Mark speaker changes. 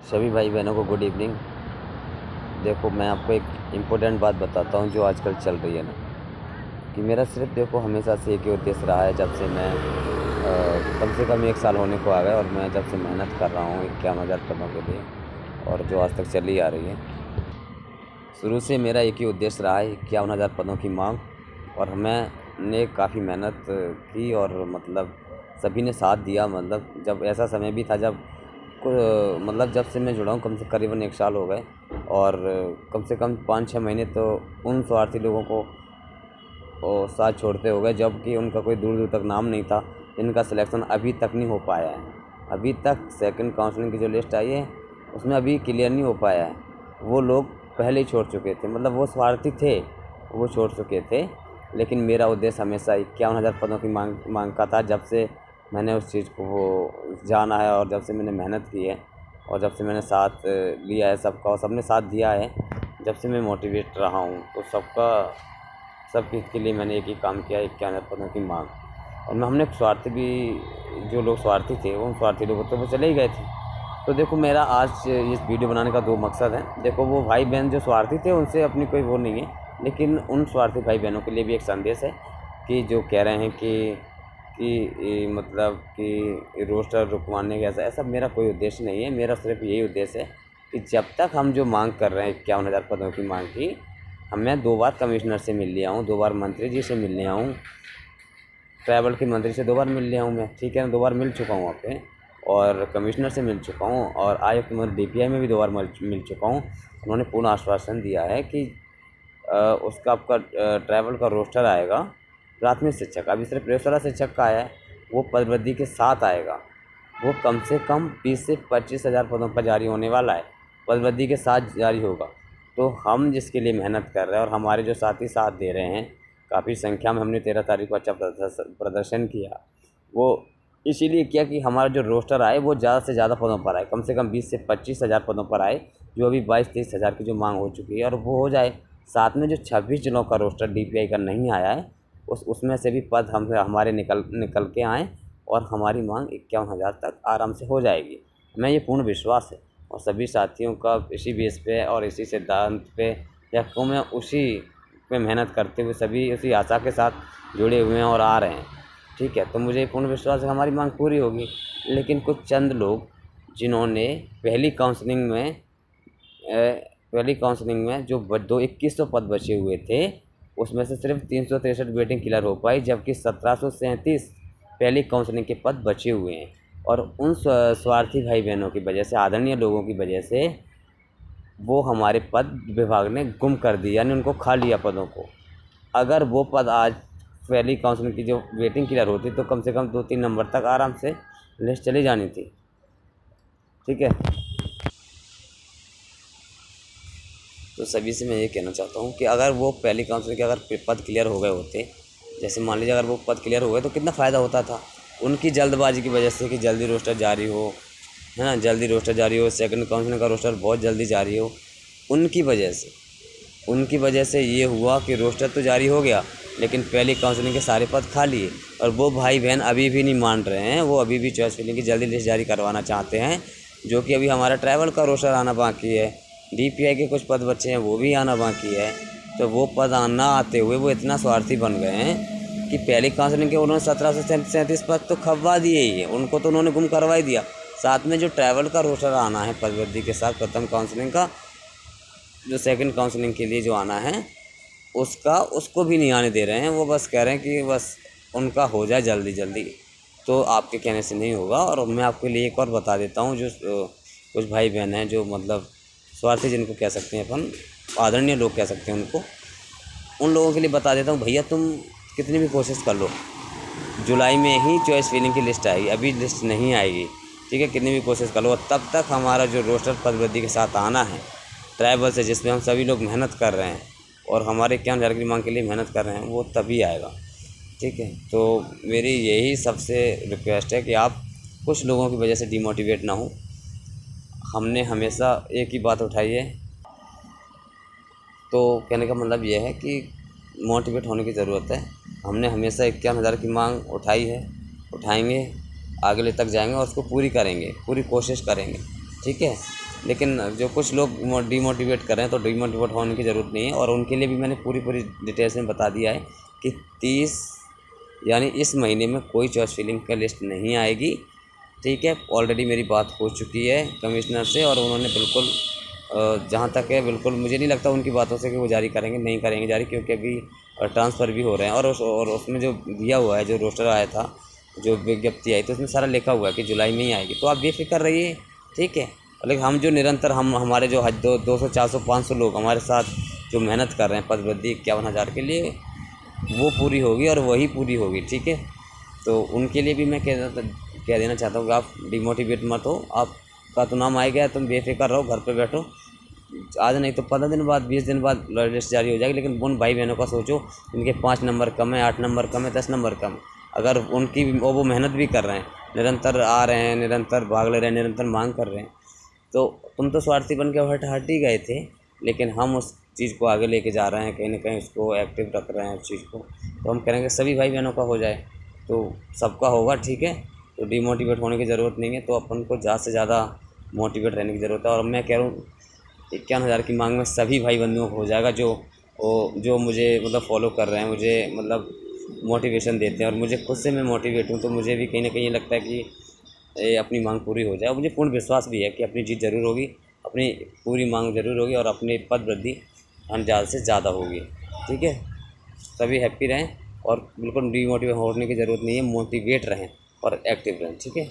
Speaker 1: सभी भाई बहनों को गुड इवनिंग। देखो, मैं आपको एक इम्पोर्टेंट बात बताता हूँ जो आजकल चल रही है ना, कि मेरा सिर्फ देखो हमेशा से एक ही उद्देश्य रहा है। जब से मैं कम से कम 1 साल होने को आ गया और मैं जब से मेहनत कर रहा हूँ 51,000 पदों के लिए, और जो आज तक चली आ रही है। शुरू से मेरा एक ही उद्देश्य रहा है, 51,000 पदों की मांग। और मैंने काफ़ी मेहनत की और मतलब सभी ने साथ दिया। मतलब जब ऐसा समय भी था जब मतलब जब से मैं जुड़ा हूँ कम से करीबन 1 साल हो गए, और कम से कम 5-6 महीने तो उन स्वार्थी लोगों को साथ छोड़ते हो गए, जबकि उनका कोई दूर दूर तक नाम नहीं था। इनका सिलेक्शन अभी तक नहीं हो पाया है। अभी तक सेकंड काउंसलिंग की जो लिस्ट आई है उसमें अभी क्लियर नहीं हो पाया है। वो लोग पहले ही छोड़ चुके थे, मतलब वो स्वार्थी थे, वो छोड़ चुके थे। लेकिन मेरा उद्देश्य हमेशा 51,000 पदों की मांग का था। जब से मैंने उस चीज़ को वो जाना है और जब से मैंने मेहनत की है और जब से मैंने साथ लिया है सबका और सबने साथ दिया है, जब से मैं मोटिवेट रहा हूँ, तो सब चीज़ के लिए मैंने एक ही काम किया, 51,000 पदों की मांग। और मैं हमने स्वार्थी भी, जो लोग स्वार्थी थे उन स्वार्थी लोगों तो वो चले ही गए थे। तो देखो, मेरा आज इस वीडियो बनाने का 2 मकसद है। देखो, वो भाई बहन जो स्वार्थी थे उनसे अपनी कोई वो नहीं है, लेकिन उन स्वार्थी भाई बहनों के लिए भी एक संदेश है कि जो कह रहे हैं मतलब कि रोस्टर रुकवाने का ऐसा मेरा कोई उद्देश्य नहीं है। मेरा सिर्फ यही उद्देश्य है कि जब तक हम जो मांग कर रहे हैं 51,000 पदों की मांग की, मैं 2 बार कमिश्नर से मिल लिया हूँ, 2 बार मंत्री जी से मिल लिया हूँ, ट्रैवल के मंत्री से 2 बार मिल लिया हूँ मैं, ठीक है ना, 2 बार मिल चुका हूँ वहाँ पे, और कमिश्नर से मिल चुका हूँ, और आयुक्त DPI में भी 2 बार मिल चुका हूँ। उन्होंने पूर्ण आश्वासन दिया है कि उसका आपका ट्रैवल का रोस्टर आएगा प्राथमिक शिक्षक। अभी सिर्फ प्रेस शिक्षक का आया है, वो पदवृद्धि के साथ आएगा। वो कम से कम 20 से 25,000 पदों पर जारी होने वाला है, पदवृद्धि के साथ जारी होगा। तो हम जिसके लिए मेहनत कर रहे हैं और हमारे जो साथी साथ दे रहे हैं, काफ़ी संख्या में हमने 13 तारीख को अच्छा प्रदर्शन किया। वो इसीलिए किया कि हमारा जो रोस्टर आए वो ज़्यादा से ज़्यादा पदों पर आए, कम से कम 20 से 25,000 पदों पर आए, जो अभी 22-23 हज़ार की जो मांग हो चुकी है, और वो हो जाए। साथ में जो 26 जिलों का रोस्टर DPI का नहीं आया है, उसमें से भी पद हमारे निकल के आएँ और हमारी मांग 51,000 तक आराम से हो जाएगी। मैं ये पूर्ण विश्वास है, और सभी साथियों का इसी बेस पे और इसी सिद्धांत पे या को मैं उसी पे मेहनत करते हुए सभी उसी आशा के साथ जुड़े हुए हैं और आ रहे हैं, ठीक है। तो मुझे पूर्ण विश्वास है हमारी मांग पूरी होगी। लेकिन कुछ चंद लोग जिन्होंने पहली काउंसलिंग में जो 2100 पद बचे हुए थे, उसमें से सिर्फ 363 वेटिंग क्लियर हो पाई, जबकि 1737 पहली काउंसलिंग के पद बचे हुए हैं। और उन स्वार्थी भाई बहनों की वजह से, आदरणीय लोगों की वजह से, वो हमारे पद विभाग ने गुम कर दिए, यानी उनको खा लिया पदों को। अगर वो पद आज पहली काउंसलिंग की जो वेटिंग क्लियर होती तो कम से कम 2-3 नंबर तक आराम से लिस्ट चली जानी थी, ठीक है। तो सभी से मैं ये कहना चाहता हूँ कि अगर वो पहली काउंसलिंग के अगर पद क्लियर हो गए होते, जैसे मान लीजिए अगर वो पद क्लियर हो गए तो कितना फ़ायदा होता था। उनकी जल्दबाजी की वजह से कि जल्दी रोस्टर जारी हो, है ना, जल्दी रोस्टर जारी हो, सेकंड काउंसलिंग का रोस्टर बहुत जल्दी जारी हो, उनकी वजह से ये हुआ कि रोस्टर तो जारी हो गया, लेकिन पहली काउंसलिंग के सारे पद खा लिए। और वो भाई बहन अभी भी नहीं मान रहे हैं, वो अभी भी चॉइस फिलिंग की जल्दी लिस्ट जारी करवाना चाहते हैं, जो कि अभी हमारा ट्रैवल का रोस्टर आना बाकी है, DPI के कुछ पद बचे हैं वो भी आना बाकी है। तो वो पद ना आते हुए वो इतना स्वार्थी बन गए हैं कि पहली काउंसलिंग के उन्होंने 1737 पद तो खबवा दिए ही है, उनको तो उन्होंने गुम करवा ही दिया। साथ में जो ट्रैवल का रोस्टर आना है पदवृद्धि के साथ, प्रथम काउंसलिंग का जो सेकंड काउंसलिंग के लिए जो आना है, उसको भी नहीं आने दे रहे हैं। वो बस कह रहे हैं कि बस उनका हो जाए जल्दी जल्दी। तो आपके कहने से नहीं होगा। और मैं आपके लिए एक और बता देता हूँ, जो कुछ भाई बहन हैं जो मतलब स्वार्थी, जिनको कह सकते हैं अपन, आदरणीय लोग कह सकते हैं उनको, उन लोगों के लिए बता देता हूँ, भैया तुम कितनी भी कोशिश कर लो, जुलाई में ही चॉइस फिलिंग की लिस्ट आएगी, अभी लिस्ट नहीं आएगी, ठीक है। कितनी भी कोशिश कर लो, तब तक हमारा जो रोस्टर पदवृद्धि के साथ आना है ट्राइबल से, जिसमें हम सभी लोग मेहनत कर रहे हैं और हमारे 51,000 की मांग के लिए मेहनत कर रहे हैं, वो तभी आएगा, ठीक है। तो मेरी यही सबसे रिक्वेस्ट है कि आप कुछ लोगों की वजह से डिमोटिवेट ना हो। हमने हमेशा एक ही बात उठाई है, तो कहने का मतलब ये है कि मोटिवेट होने की ज़रूरत है। हमने हमेशा 51,000 की मांग उठाई है, उठाएंगे, आगे तक जाएंगे और उसको पूरी करेंगे, पूरी कोशिश करेंगे, ठीक है। लेकिन जो कुछ लोग डिमोटिवेट कर रहे हैं, तो डिमोटिवेट होने की ज़रूरत नहीं है। और उनके लिए भी मैंने पूरी डिटेल्स में बता दिया है कि 30 यानी इस महीने में कोई चॉइस फिलिंग का लिस्ट नहीं आएगी, ठीक है। ऑलरेडी मेरी बात हो चुकी है कमिश्नर से, और उन्होंने बिल्कुल जहाँ तक है बिल्कुल मुझे नहीं लगता उनकी बातों से कि वो जारी करेंगे, नहीं करेंगे जारी, क्योंकि अभी ट्रांसफ़र भी हो रहे हैं। और उसमें जो दिया हुआ है, जो रोस्टर आया था, जो विज्ञप्ति आई, तो उसमें सारा लिखा हुआ है कि जुलाई में ही आएगी। तो आप बेफिक्र रहिए, ठीक है। लेकिन हम जो निरंतर हमारे जो 200 400 500 लोग हमारे साथ जो मेहनत कर रहे हैं पद वृद्धि 51,000 के लिए, वो पूरी होगी और वही पूरी होगी, ठीक है। तो उनके लिए भी मैं कह देना चाहता हूँ कि आप डिमोटिवेट मत हो, आपका तो नाम आ गया, तुम बेफिक्र रहो, घर पे बैठो। आज नहीं तो 15 दिन बाद, 20 दिन बाद लिस्ट जारी हो जाएगी। लेकिन उन भाई बहनों का सोचो, इनके 5 नंबर कम है, 8 नंबर कम है, 10 नंबर कम है। अगर उनकी वो मेहनत भी कर रहे हैं, निरंतर आ रहे हैं, निरंतर भाग ले रहे हैं, निरंतर मांग कर रहे हैं, तो तुम तो स्वार्थी बन के हट ही गए थे। लेकिन हम उस चीज़ को आगे लेके जा रहे हैं, कहीं ना कहीं उसको एक्टिव रख रहे हैं उस चीज़ को। तो हम करेंगे सभी भाई बहनों का हो जाए, तो सबका होगा, ठीक है। तो डिमोटिवेट होने की ज़रूरत नहीं है, तो अपन को ज़्यादा से ज़्यादा मोटिवेट रहने की ज़रूरत है। और मैं कह रहा हूँ 51,000 की मांग में सभी भाई बंधुओं को हो जाएगा, जो मुझे मतलब फॉलो कर रहे हैं, मुझे मतलब मोटिवेशन देते हैं, और मुझे खुद से मैं मोटिवेट हूँ। तो मुझे भी कहीं ना कहीं ये लगता है कि ये अपनी मांग पूरी हो जाए। और मुझे पूर्ण विश्वास भी है कि अपनी जीत ज़रूर होगी, अपनी पूरी मांग ज़रूर होगी, और अपने पद वृद्धि ज़्यादा से ज़्यादा होगी, ठीक है। सभी हैप्पी रहें, और बिल्कुल डीमोटिवेट होने की ज़रूरत नहीं है, मोटिवेट रहें और एक्टिव रहें, ठीक है।